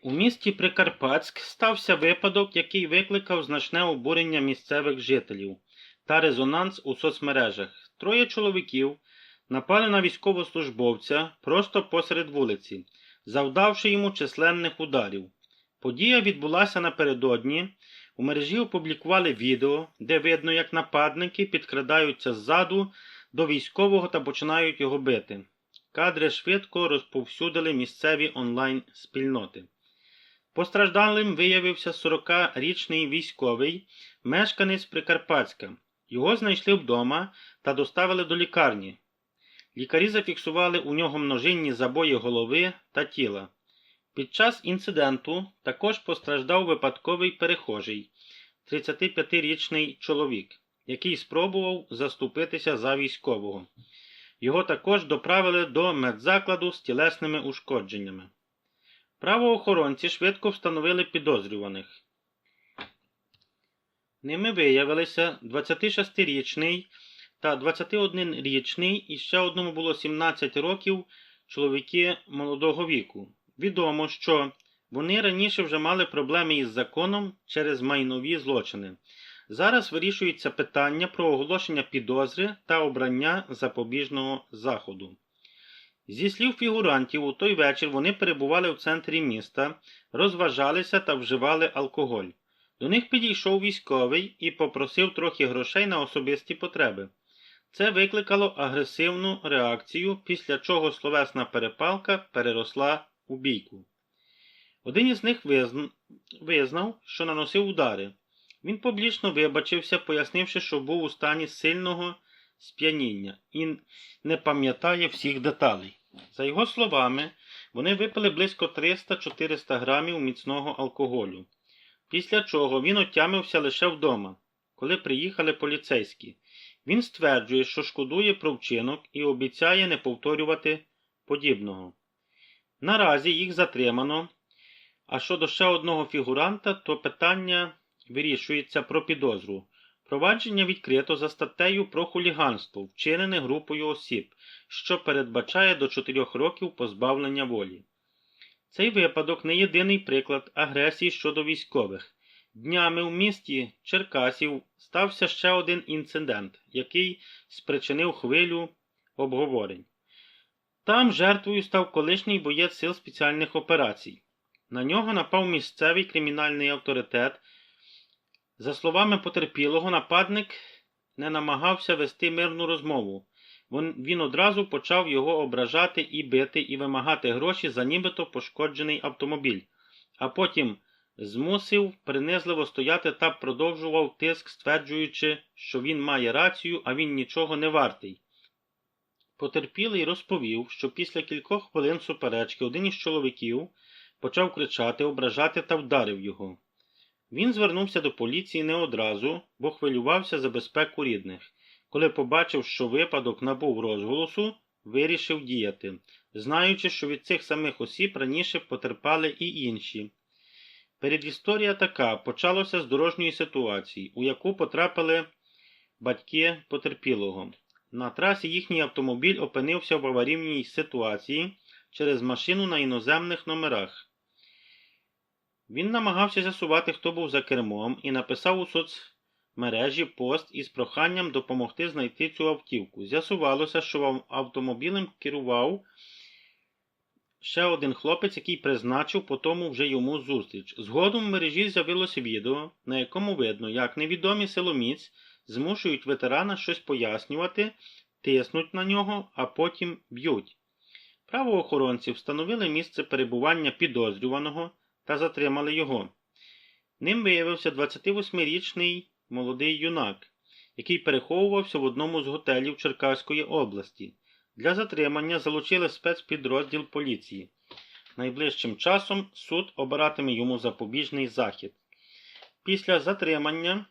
У місті Прикарпатськ стався випадок, який викликав значне обурення місцевих жителів та резонанс у соцмережах. Троє чоловіків напали на військовослужбовця просто посеред вулиці, завдавши йому численних ударів. Подія відбулася напередодні. У мережі опублікували відео, де видно, як нападники підкрадаються ззаду до військового та починають його бити. Кадри швидко розповсюдили місцеві онлайн-спільноти. Постраждалим виявився 40-річний військовий, мешканець Прикарпатська. Його знайшли вдома та доставили до лікарні. Лікарі зафіксували у нього множинні забої голови та тіла. Під час інциденту також постраждав випадковий перехожий, 35-річний чоловік, який спробував заступитися за військового. Його також доправили до медзакладу з тілесними ушкодженнями. Правоохоронці швидко встановили підозрюваних. Ними виявилися 26-річний та 21-річний і ще одному було 17 років чоловіки молодого віку. Відомо, що вони раніше вже мали проблеми із законом через майнові злочини. Зараз вирішується питання про оголошення підозри та обрання запобіжного заходу. Зі слів фігурантів, у той вечір вони перебували в центрі міста, розважалися та вживали алкоголь. До них підійшов військовий і попросив трохи грошей на особисті потреби. Це викликало агресивну реакцію, після чого словесна перепалка переросла у бійку. Один із них визнав, що наносив удари. Він публічно вибачився, пояснивши, що був у стані сильного сп'яніння і не пам'ятає всіх деталей. За його словами, вони випили близько 300-400 грамів міцного алкоголю. Після чого він отямився лише вдома, коли приїхали поліцейські. Він стверджує, що шкодує про вчинок і обіцяє не повторювати подібного. Наразі їх затримано, а щодо ще одного фігуранта, то питання вирішується про підозру. Провадження відкрито за статтею про хуліганство, вчинене групою осіб, що передбачає до 4 років позбавлення волі. Цей випадок не єдиний приклад агресії щодо військових. Днями у місті Черкасів стався ще один інцидент, який спричинив хвилю обговорень. Там жертвою став колишній боєць сил спеціальних операцій. На нього напав місцевий кримінальний авторитет. За словами потерпілого, нападник не намагався вести мирну розмову. Він одразу почав його ображати і бити, і вимагати гроші за нібито пошкоджений автомобіль, а потім змусив принизливо стояти та продовжував тиск, стверджуючи, що він має рацію, а він нічого не вартий. Потерпілий розповів, що після кількох хвилин суперечки один із чоловіків почав кричати, ображати та вдарив його. Він звернувся до поліції не одразу, бо хвилювався за безпеку рідних. Коли побачив, що випадок набув розголосу, вирішив діяти, знаючи, що від цих самих осіб раніше потерпали і інші. Передісторія така: почалося з дорожньої ситуації, у яку потрапили батьки потерпілого. На трасі їхній автомобіль опинився в аварійній ситуації через машину на іноземних номерах. Він намагався з'ясувати, хто був за кермом, і написав у соцмережі пост із проханням допомогти знайти цю автівку. З'ясувалося, що автомобілем керував ще один хлопець, який призначив по тому вже йому зустріч. Згодом в мережі з'явилося відео, на якому видно, як невідомі силоміць змушують ветерана щось пояснювати, тиснуть на нього, а потім б'ють. Правоохоронці встановили місце перебування підозрюваного та затримали його. Ним виявився 28-річний молодий юнак, який переховувався в одному з готелів Черкаської області. Для затримання залучили спецпідрозділ поліції. Найближчим часом суд обиратиме йому запобіжний захід. Після затримання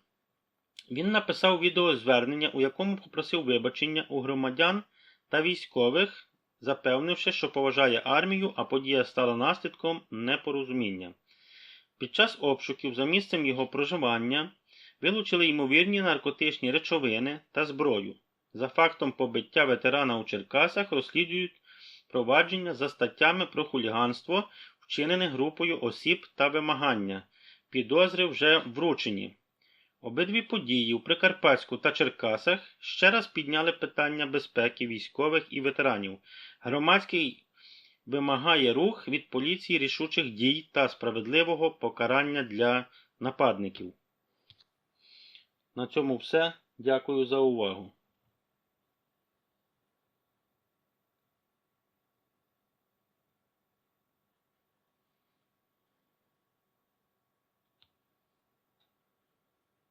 він написав відеозвернення, у якому попросив вибачення у громадян та військових, запевнивши, що поважає армію, а подія стала наслідком непорозуміння. Під час обшуків за місцем його проживання вилучили ймовірні наркотичні речовини та зброю. За фактом побиття ветерана у Черкасах розслідують провадження за статтями про хуліганство, вчинених групою осіб та вимагання. Підозри вже вручені. Обидві події у Прикарпатську та Черкасах ще раз підняли питання безпеки військових і ветеранів. Громадський вимагає рух від поліції рішучих дій та справедливого покарання для нападників. На цьому все. Дякую за увагу.